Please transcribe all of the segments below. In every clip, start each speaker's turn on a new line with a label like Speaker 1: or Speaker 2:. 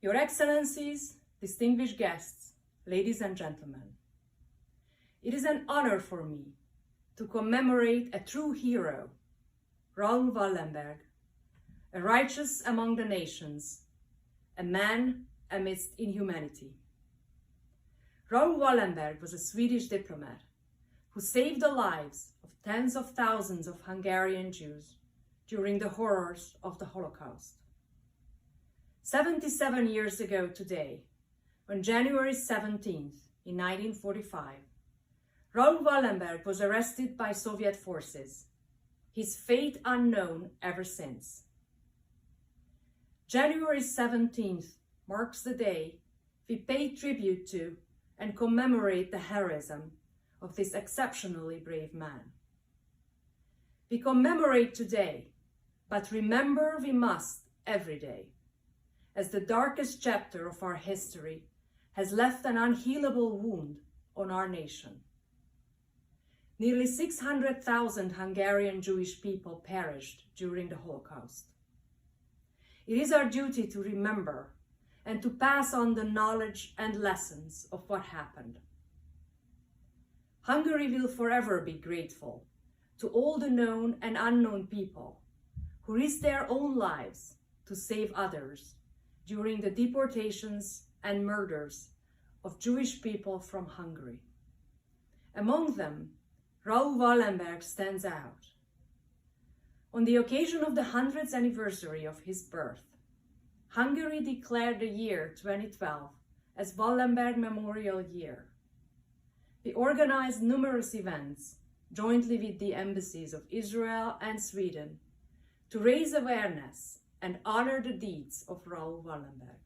Speaker 1: Your Excellencies, distinguished guests, ladies and gentlemen, it is an honor for me to commemorate a true hero, Raoul Wallenberg, a righteous among the nations, a man amidst inhumanity. Raoul Wallenberg was a Swedish diplomat who saved the lives of tens of thousands of Hungarian Jews during the horrors of the Holocaust. 77 years ago today, on January 17th in 1945, Raoul Wallenberg was arrested by Soviet forces, his fate unknown ever since. January 17th marks the day we pay tribute to and commemorate the heroism of this exceptionally brave man. We commemorate today, but remember we must every day, as the darkest chapter of our history has left an unhealable wound on our nation. Nearly 600,000 Hungarian Jewish people perished during the Holocaust. It is our duty to remember and to pass on the knowledge and lessons of what happened. Hungary will forever be grateful to all the known and unknown people who risked their own lives to save others during the deportations and murders of Jewish people from Hungary. Among them, Raoul Wallenberg stands out. On the occasion of the 100th anniversary of his birth, Hungary declared the year 2012 as Wallenberg Memorial Year. We organized numerous events jointly with the embassies of Israel and Sweden to raise awareness and honor the deeds of Raoul Wallenberg.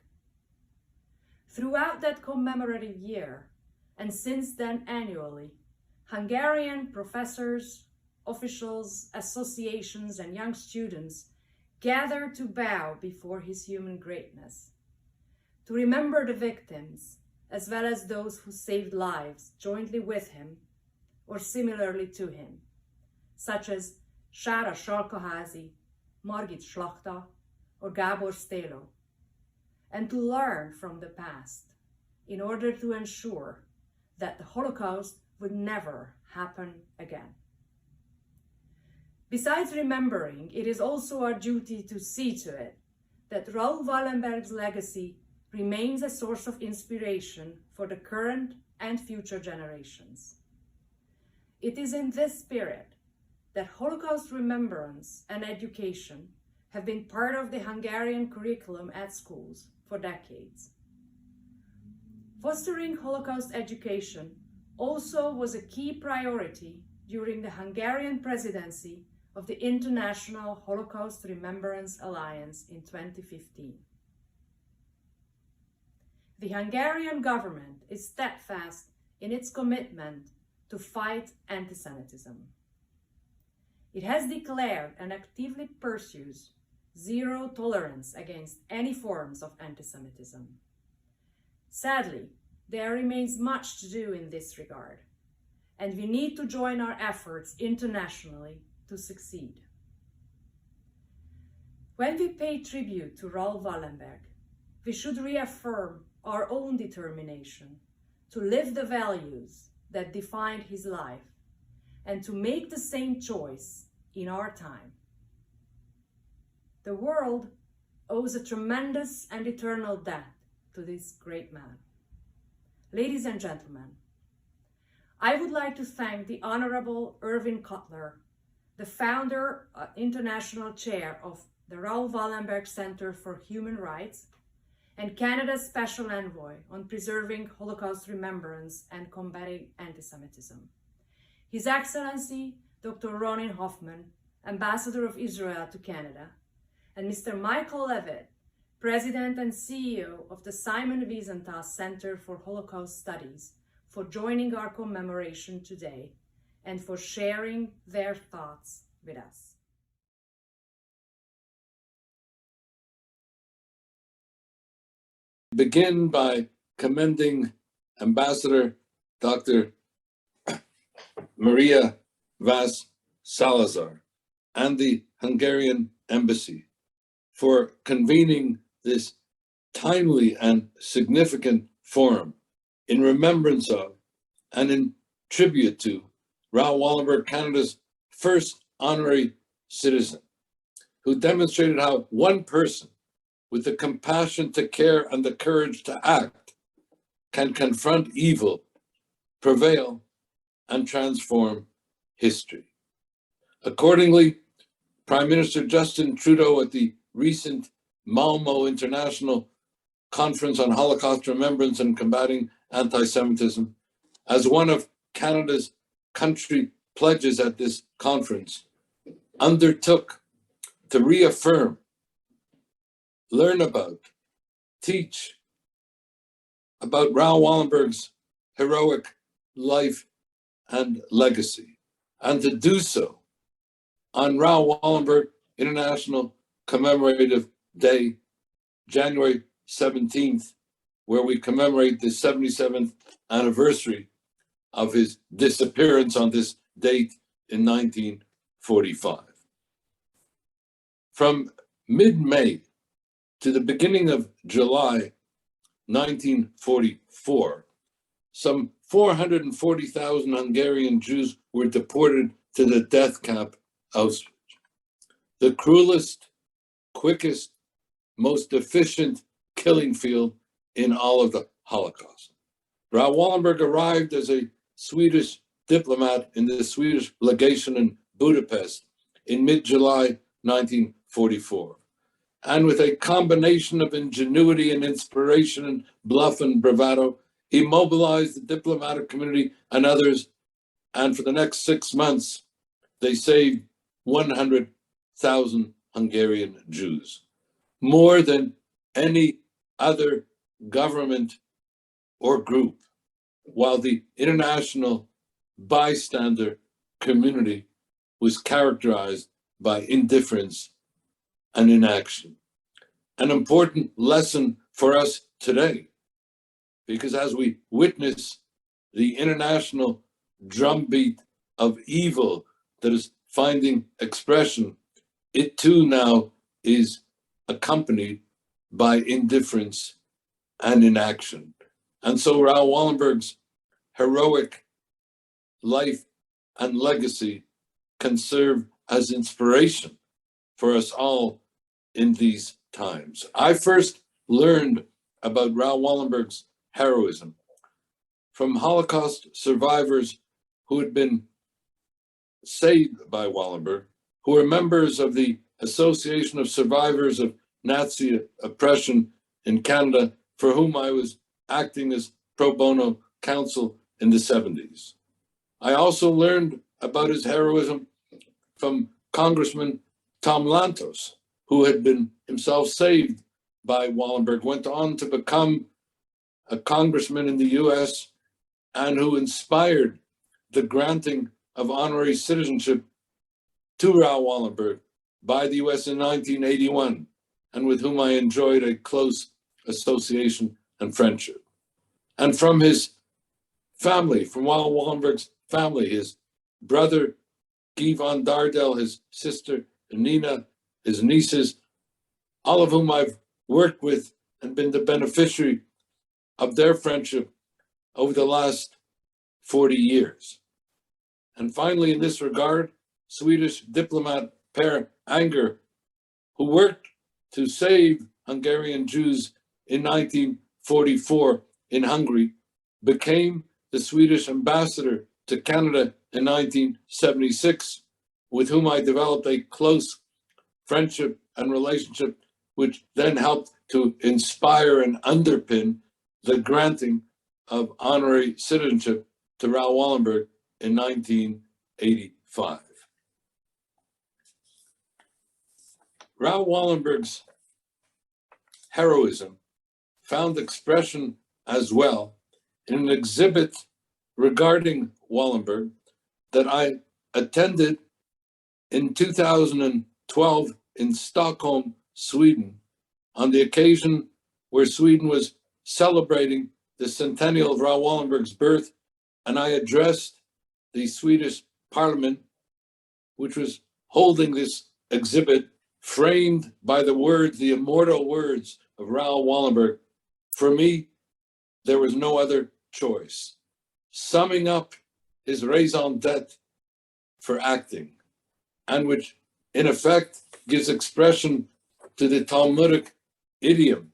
Speaker 1: Throughout that commemorative year, and since then annually, Hungarian professors, officials, associations, and young students gather to bow before his human greatness, to remember the victims, as well as those who saved lives jointly with him or similarly to him, such as Sára Salkaházi, Margit Slachta, or Gábor Sztélo, and to learn from the past in order to ensure that the Holocaust would never happen again. Besides remembering, it is also our duty to see to it that Raoul Wallenberg's legacy remains a source of inspiration for the current and future generations. It is in this spirit that Holocaust remembrance and education have been part of the Hungarian curriculum at schools for decades. Fostering Holocaust education also was a key priority during the Hungarian presidency of the International Holocaust Remembrance Alliance in 2015. The Hungarian government is steadfast in its commitment to fight anti-Semitism. It has declared and actively pursues zero tolerance against any forms of anti-Semitism. Sadly, there remains much to do in this regard, and we need to join our efforts internationally to succeed. When we pay tribute to Raoul Wallenberg, we should reaffirm our own determination to live the values that defined his life and to make the same choice in our time. The world owes a tremendous and eternal debt to this great man. Ladies and gentlemen, I would like to thank the Honorable Irvin Cutler, the founder, international chair of the Raoul Wallenberg Center for Human Rights, and Canada's Special Envoy on Preserving Holocaust Remembrance and Combating Antisemitism. His Excellency, Dr. Ronin Hoffman, Ambassador of Israel to Canada, and Mr. Michael Levitt, President and CEO of the Simon Wiesenthal Center for Holocaust Studies, for joining our commemoration today and for sharing their thoughts with us.
Speaker 2: Begin by commending Ambassador Dr. Maria Vaz Salazar and the Hungarian Embassy for convening this timely and significant forum in remembrance of and in tribute to Raoul Wallenberg, Canada's first honorary citizen, who demonstrated how one person with the compassion to care and the courage to act can confront evil, prevail, and transform history. Accordingly, Prime Minister Justin Trudeau at the recent Malmo International Conference on Holocaust Remembrance and Combating Anti-Semitism, as one of Canada's country pledges at this conference, undertook to reaffirm, learn about, teach about Raoul Wallenberg's heroic life and legacy, and to do so on Raoul Wallenberg International Commemorative Day, January 17th, where we commemorate the 77th anniversary of his disappearance on this date in 1945. From mid-May to the beginning of July 1944, some 440,000 Hungarian Jews were deported to the death camp Auschwitz, the cruelest, quickest, most efficient killing field in all of the Holocaust. Raoul Wallenberg arrived as a Swedish diplomat in the Swedish legation in Budapest in mid-July 1944. And with a combination of ingenuity and inspiration and bluff and bravado, he mobilized the diplomatic community and others, and for the next 6 months, they saved 100,000 Hungarian Jews, more than any other government or group, while the international bystander community was characterized by indifference and inaction. An important lesson for us today, because as we witness the international drumbeat of evil that is finding expression, it too now is accompanied by indifference and inaction. And so Raoul Wallenberg's heroic life and legacy can serve as inspiration for us all in these times. I first learned about Raoul Wallenberg's heroism from Holocaust survivors who had been saved by Wallenberg, who were members of the Association of Survivors of Nazi Oppression in Canada, for whom I was acting as pro bono counsel in the 70s. I also learned about his heroism from Congressman Tom Lantos, who had been himself saved by Wallenberg, went on to become a congressman in the US, and who inspired the granting of honorary citizenship to Raoul Wallenberg by the US in 1981, and with whom I enjoyed a close association and friendship. And from his family, from Raoul Wallenberg's family, his brother Guy von Dardel, his sister Nina, his nieces, all of whom I've worked with and been the beneficiary of their friendship over the last 40 years. And finally, in this regard, Swedish diplomat Per Anger, who worked to save Hungarian Jews in 1944 in Hungary, became the Swedish ambassador to Canada in 1976, with whom I developed a close friendship and relationship, which then helped to inspire and underpin the granting of honorary citizenship to Raoul Wallenberg in 1985. Raoul Wallenberg's heroism found expression as well in an exhibit regarding Wallenberg that I attended in 2012 in Stockholm, Sweden, on the occasion where Sweden was celebrating the centennial of Raoul Wallenberg's birth, and I addressed the Swedish Parliament, which was holding this exhibit framed by the words, the immortal words of Raoul Wallenberg, for me, there was no other choice. Summing up his raison d'etre for acting, and which in effect gives expression to the Talmudic idiom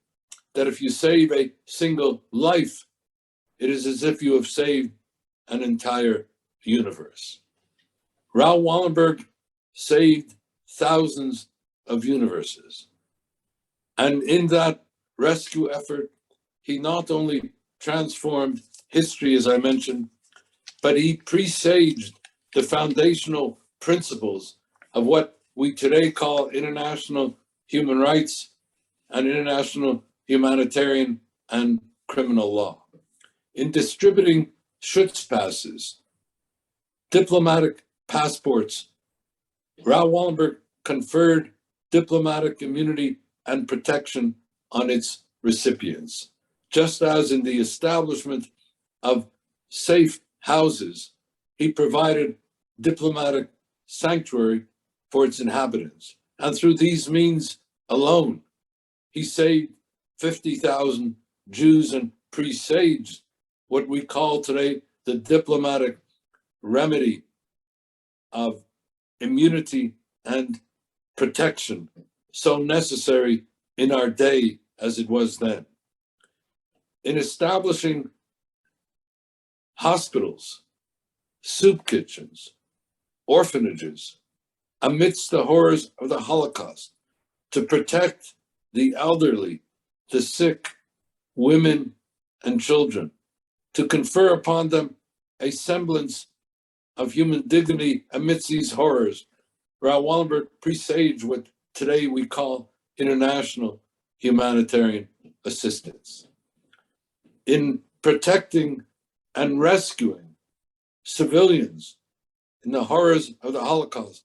Speaker 2: that if you save a single life, it is as if you have saved an entire universe. Raoul Wallenberg saved thousands of universes. And in that rescue effort, he not only transformed history, as I mentioned, but he presaged the foundational principles of what we today call international human rights and international humanitarian and criminal law. In distributing Schutzpasses, diplomatic passports, Raoul Wallenberg conferred diplomatic immunity and protection on its recipients, just as in the establishment of safe houses, he provided diplomatic sanctuary for its inhabitants. And through these means alone, he saved 50,000 Jews and presaged what we call today the diplomatic remedy of immunity and protection, so necessary in our day as it was then. In establishing hospitals, soup kitchens, orphanages, amidst the horrors of the Holocaust, to protect the elderly, the sick, women, and children, to confer upon them a semblance of human dignity amidst these horrors. Raoul Wallenberg presaged what today we call international humanitarian assistance. In protecting and rescuing civilians in the horrors of the Holocaust,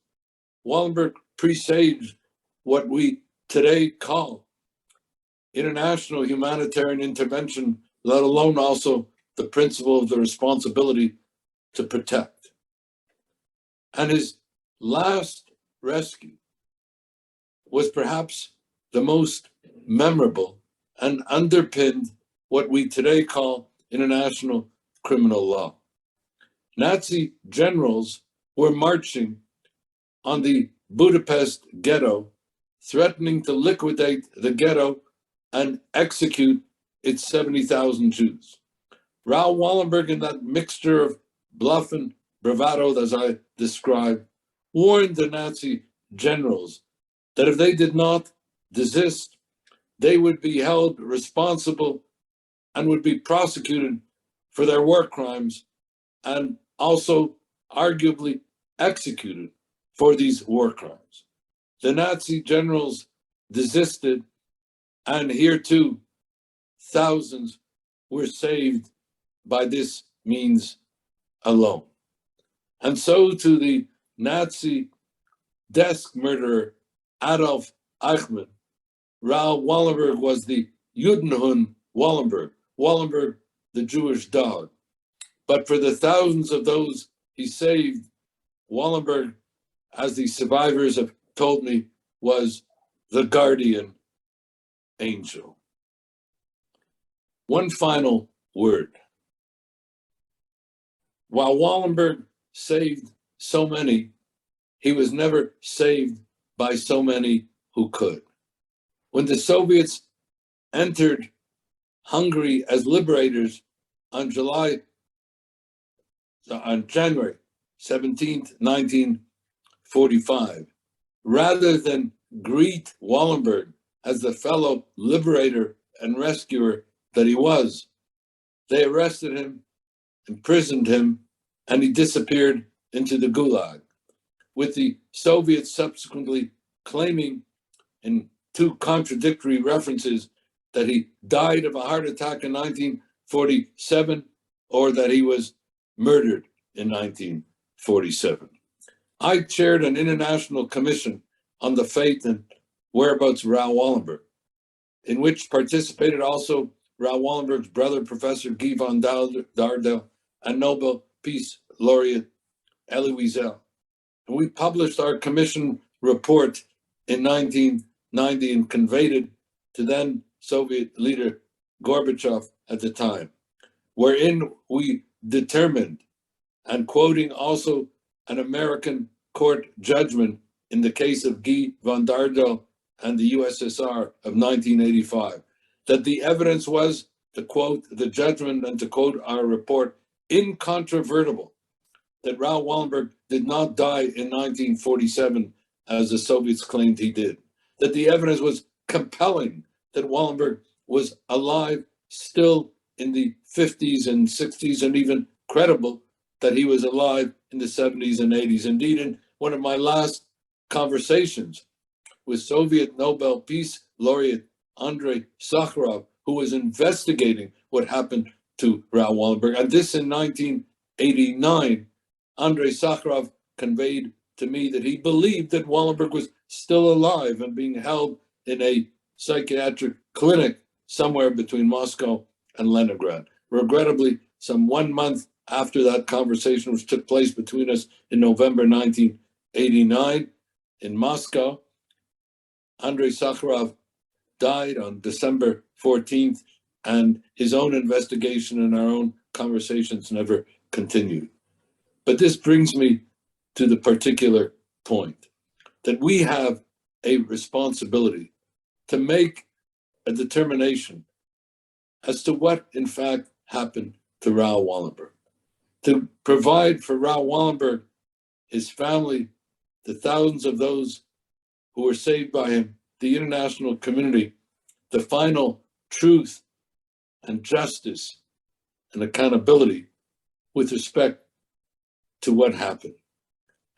Speaker 2: Wallenberg presaged what we today call international humanitarian intervention, let alone also the principle of the responsibility to protect. And his last rescue was perhaps the most memorable and underpinned what we today call international criminal law. Nazi generals were marching on the Budapest ghetto, threatening to liquidate the ghetto and execute its 70,000 Jews. Raoul Wallenberg, in that mixture of bluff and bravado, as I described, warned the Nazi generals that if they did not desist, they would be held responsible and would be prosecuted for their war crimes and also arguably executed for these war crimes. The Nazi generals desisted, and here too, thousands were saved by this means alone. And so to the Nazi desk murderer Adolf Eichmann, Raoul Wallenberg was the Judenhund Wallenberg, Wallenberg the Jewish dog. But for the thousands of those he saved, Wallenberg, as the survivors have told me, was the guardian angel. One final word. While Wallenberg saved so many, he was never saved by so many who could. When the Soviets entered Hungary as liberators on January 17th, 1945, rather than greet Wallenberg as the fellow liberator and rescuer that he was, they arrested him, imprisoned him, and he disappeared into the Gulag, with the Soviets subsequently claiming in two contradictory references that he died of a heart attack in 1947 or that he was murdered in 1947. I chaired an international commission on the fate and whereabouts of Raoul Wallenberg, in which participated also Raoul Wallenberg's brother, Professor Guy von Dardel, and Nobel Peace Laureate Elie Wiesel. And we published our commission report in 1990 and conveyed it to then Soviet leader Gorbachev at the time, wherein we determined, and quoting also an American court judgment in the case of Guy von Dardel and the USSR of 1985, that the evidence was, to quote the judgment and to quote our report, incontrovertible, that Raoul Wallenberg did not die in 1947 as the Soviets claimed he did, that the evidence was compelling that Wallenberg was alive still in the 50s and 60s, and even credible that he was alive in the 70s and 80s. Indeed, in one of my last conversations with Soviet Nobel Peace Laureate Andrei Sakharov, who was investigating what happened to Raoul Wallenberg, and this in 1989, Andrei Sakharov conveyed to me that he believed that Wallenberg was still alive and being held in a psychiatric clinic somewhere between Moscow and Leningrad. Regrettably, some 1 month after that conversation, which took place between us in November 1989 in Moscow, Andrei Sakharov died on December 14th, and his own investigation and our own conversations never continued. But this brings me to the particular point that we have a responsibility to make a determination as to what in fact happened to Raoul Wallenberg, to provide for Raoul Wallenberg, his family, the thousands of those who were saved by him, the international community, the final truth and justice and accountability with respect to what happened.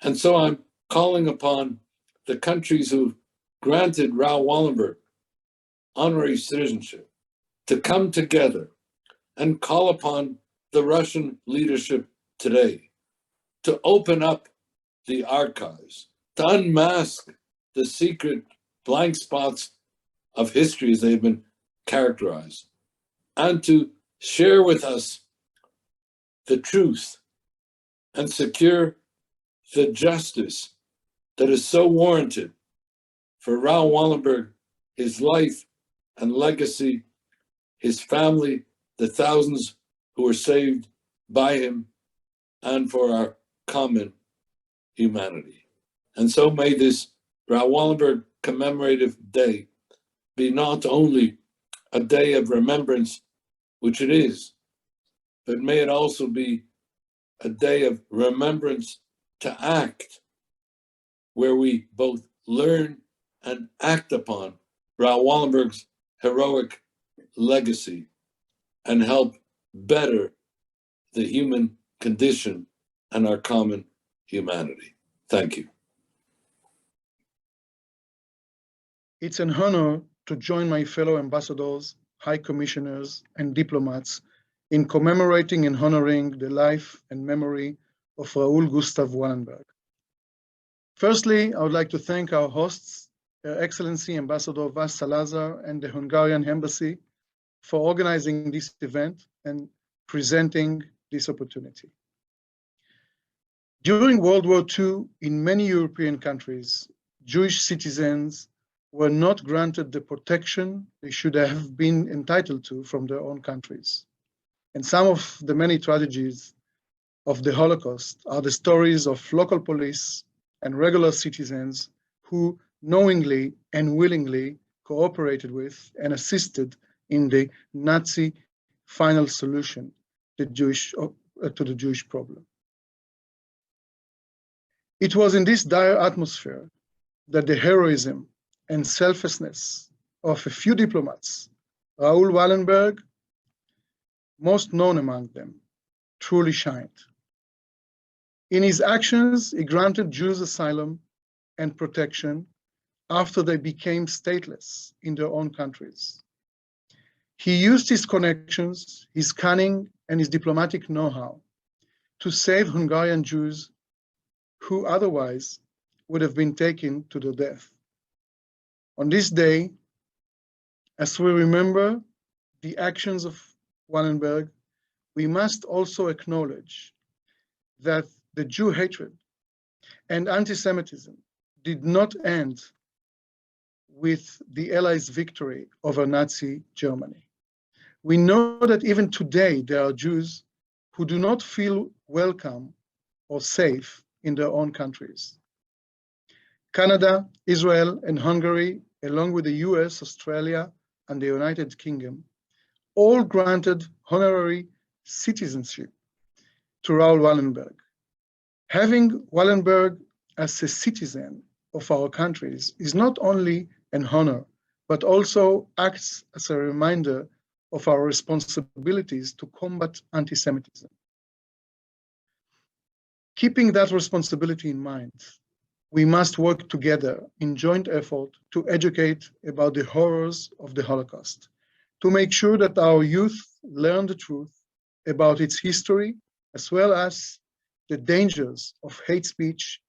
Speaker 2: And so I'm calling upon the countries who granted Raoul Wallenberg honorary citizenship to come together and call upon the Russian leadership today to open up the archives, to unmask the secret blank spots of history as they've been characterized, and to share with us the truth and secure the justice that is so warranted for Raoul Wallenberg, his life and legacy, his family, the thousands who were saved by him, and for our common humanity. And so may this Raoul Wallenberg Commemorative Day be not only a day of remembrance, which it is, but may it also be a day of remembrance to act, where we both learn and act upon Raoul Wallenberg's heroic legacy and help better the human condition and our common humanity. Thank you.
Speaker 3: It's an honor to join my fellow ambassadors, high commissioners, and diplomats in commemorating and honoring the life and memory of Raoul Gustav Wallenberg. Firstly, I would like to thank our hosts, Her Excellency Ambassador Vas Salazar and the Hungarian Embassy, for organizing this event and presenting this opportunity. During World War II, in many European countries, Jewish citizens were not granted the protection they should have been entitled to from their own countries. And some of the many tragedies of the Holocaust are the stories of local police and regular citizens who knowingly and willingly cooperated with and assisted in the Nazi final solution to the Jewish problem. It was in this dire atmosphere that the heroism and selflessness of a few diplomats, Raoul Wallenberg, most known among them, truly shined. In his actions, he granted Jews asylum and protection after they became stateless in their own countries. He used his connections, his cunning, and his diplomatic know-how to save Hungarian Jews who otherwise would have been taken to their death. On this day, as we remember the actions of Wallenberg, we must also acknowledge that the Jew hatred and anti-Semitism did not end with the Allies' victory over Nazi Germany. We know that even today there are Jews who do not feel welcome or safe in their own countries. Canada, Israel, and Hungary, along with the US, Australia, and the United Kingdom, all granted honorary citizenship to Raoul Wallenberg. Having Wallenberg as a citizen of our countries is not only an honor, but also acts as a reminder of our responsibilities to combat anti-Semitism. Keeping that responsibility in mind, we must work together in joint effort to educate about the horrors of the Holocaust, to make sure that our youth learn the truth about its history, as well as the dangers of hate speech,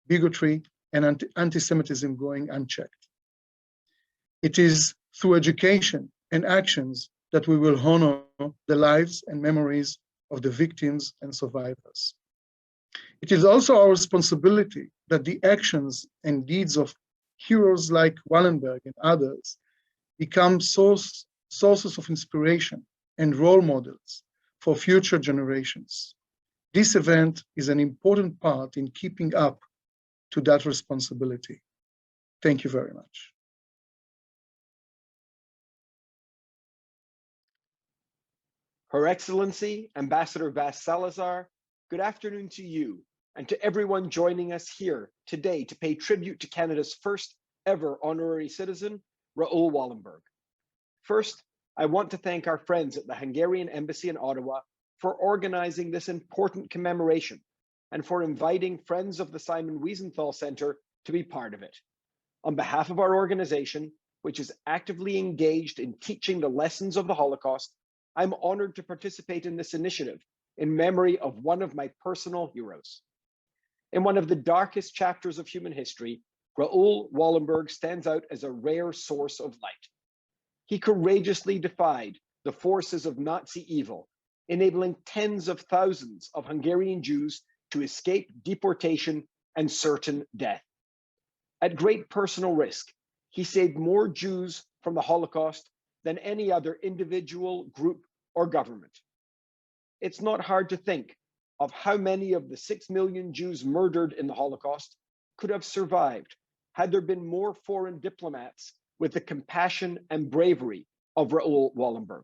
Speaker 3: bigotry, and anti-Semitism going unchecked. It is through education and actions that we will honor the lives and memories of the victims and survivors. It is also our responsibility that the actions and deeds of heroes like Wallenberg and others become sources of inspiration and role models for future generations. This event is an important part in keeping up to that responsibility. Thank you very much.
Speaker 4: Her Excellency, Ambassador Vas Salazar, good afternoon to you and to everyone joining us here today to pay tribute to Canada's first ever honorary citizen, Raoul Wallenberg. First, I want to thank our friends at the Hungarian Embassy in Ottawa for organizing this important commemoration and for inviting friends of the Simon Wiesenthal Center to be part of it. On behalf of our organization, which is actively engaged in teaching the lessons of the Holocaust, I'm honored to participate in this initiative in memory of one of my personal heroes. In one of the darkest chapters of human history, Raoul Wallenberg stands out as a rare source of light. He courageously defied the forces of Nazi evil, enabling tens of thousands of Hungarian Jews to escape deportation and certain death. At great personal risk, he saved more Jews from the Holocaust than any other individual, group, or government. It's not hard to think of how many of the 6 million Jews murdered in the Holocaust could have survived had there been more foreign diplomats with the compassion and bravery of Raoul Wallenberg.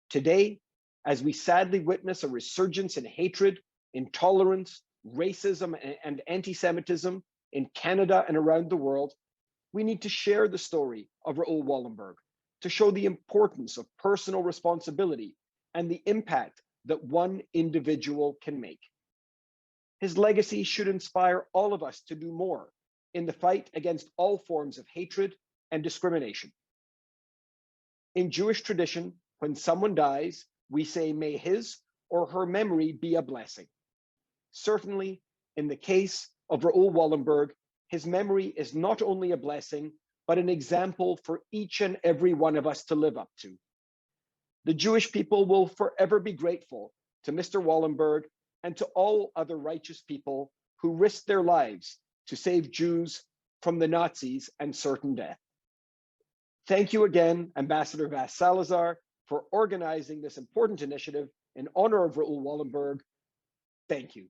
Speaker 4: Today, as we sadly witness a resurgence in hatred, intolerance, racism, and anti-Semitism in Canada and around the world, we need to share the story of Raoul Wallenberg to show the importance of personal responsibility and the impact that one individual can make. His legacy should inspire all of us to do more in the fight against all forms of hatred and discrimination. In Jewish tradition, when someone dies, we say, may his or her memory be a blessing. Certainly, in the case of Raoul Wallenberg, his memory is not only a blessing, but an example for each and every one of us to live up to. The Jewish people will forever be grateful to Mr. Wallenberg and to all other righteous people who risked their lives to save Jews from the Nazis and certain death. Thank you again, Ambassador Vas Salazar, for organizing this important initiative in honor of Raoul Wallenberg. Thank you.